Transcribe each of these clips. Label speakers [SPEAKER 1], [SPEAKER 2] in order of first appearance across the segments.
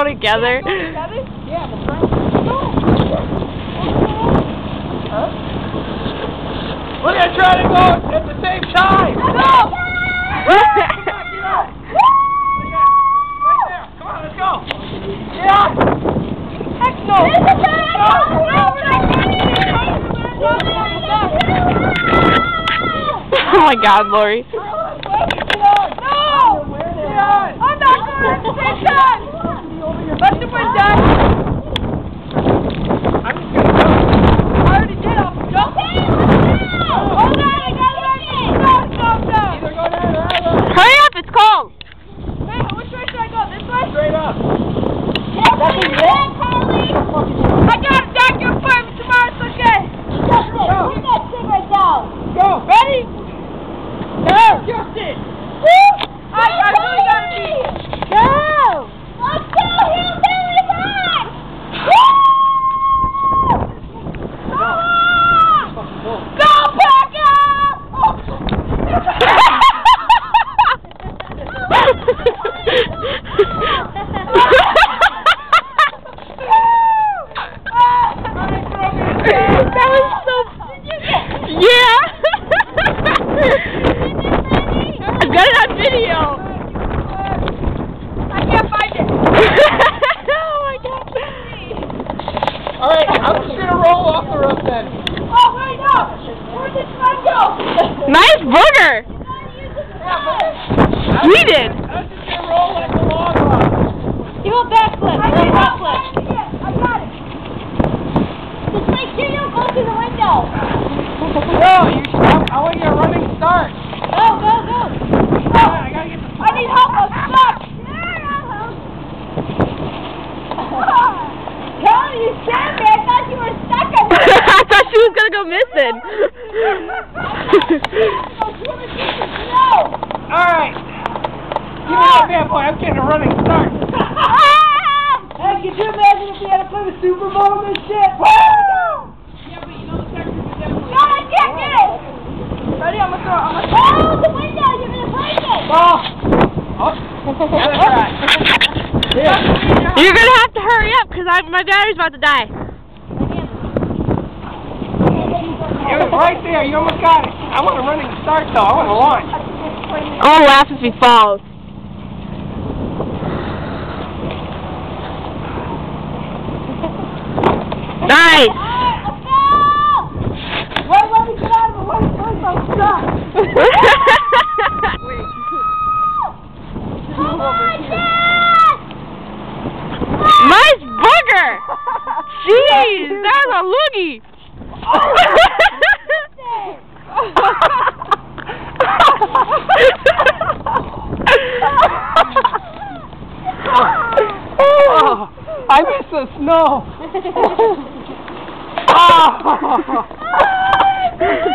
[SPEAKER 1] go together.
[SPEAKER 2] Yeah, we're trying to go. Huh? We're gonna try to go at the same time. Go! Get up! Right there. Come on, let's go. Yeah. Heck no.
[SPEAKER 1] Oh my God, Lori.
[SPEAKER 2] No! I'm not going at the same time! Let the wind down! I'm just gonna go. I already did, I'll go. Hold on, I gotta let you go. Either go down or out.
[SPEAKER 1] Hurry up, it's cold.
[SPEAKER 2] Hey, which way should I go? This way? Straight up.
[SPEAKER 3] I got a doctor appointment tomorrow, it's okay. Put that cigarette down.
[SPEAKER 2] Go. Ready? No. Justin. I really gotta be.
[SPEAKER 3] Go. Let's go, Hillbilly Rock. Go, Packer.
[SPEAKER 1] That was so... Yeah! I've got it on video!
[SPEAKER 3] I can't find it.
[SPEAKER 1] Oh my God!
[SPEAKER 2] Alright, I'm just gonna roll off the roof then.
[SPEAKER 3] Oh, wait, no. Where did I go?
[SPEAKER 1] Nice booger! We did!
[SPEAKER 2] I'm just gonna roll like a log off.
[SPEAKER 3] Give a backflip. I got it. Just make sure you don't go through the window.
[SPEAKER 2] No, I want you a running start.
[SPEAKER 3] Go.
[SPEAKER 2] I gotta get the...
[SPEAKER 3] I need help. I'm stuck. Kelly, you scared me. I thought you were stuck.
[SPEAKER 1] I thought she was gonna go missing.
[SPEAKER 2] Alright. Give me that bad boy. I'm getting a running start. Hey, could you imagine if we had to play the Super Bowl and this shit? Woo! Yeah, but you know the Texans are definitely...
[SPEAKER 3] No, I can't get it.
[SPEAKER 2] Ready? I'm gonna throw it.
[SPEAKER 3] Oh, the window. You're going to break it.
[SPEAKER 2] Ball. Oh. That's right. Yeah.
[SPEAKER 1] You're gonna have to hurry up because my battery's about to die.
[SPEAKER 2] It was right there. You almost got it. I want a running start, though. I want to launch.
[SPEAKER 1] I'm gonna laugh if he falls. Nice!
[SPEAKER 3] Let's go.
[SPEAKER 2] Wait, let me get out of the way first. I'm stuck.
[SPEAKER 3] Oh, my God.
[SPEAKER 1] Nice booger! Jeez, that was a loogie!
[SPEAKER 2] Oh, I miss the snow.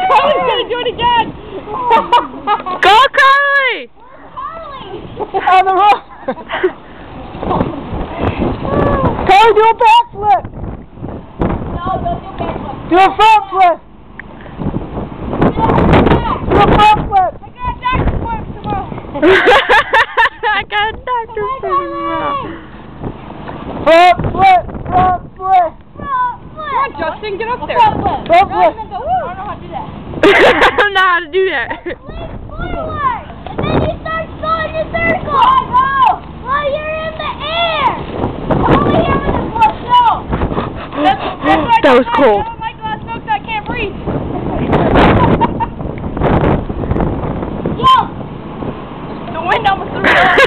[SPEAKER 1] Carly's gonna do it again! Go, Carly!
[SPEAKER 2] On the roof. Carly, do a backflip.
[SPEAKER 3] No, don't do backflip.
[SPEAKER 2] Do a front flip. Do a front flip.
[SPEAKER 3] I got a doctor's appointment tomorrow.
[SPEAKER 1] I got a doctor's appointment.
[SPEAKER 2] Front flip. Front flip.
[SPEAKER 3] Come on,
[SPEAKER 1] Justin, get up there.
[SPEAKER 3] Front flip.
[SPEAKER 2] Front flip.
[SPEAKER 3] I don't know how to do that.
[SPEAKER 1] I don't know how to do that.
[SPEAKER 3] Flip forward. And then you start going in circles. Go. While you're in the air. Only here with the snow.
[SPEAKER 1] That was cold.
[SPEAKER 3] I don't like glass snow because I can't breathe. Yo.
[SPEAKER 2] The wind almost threw it off.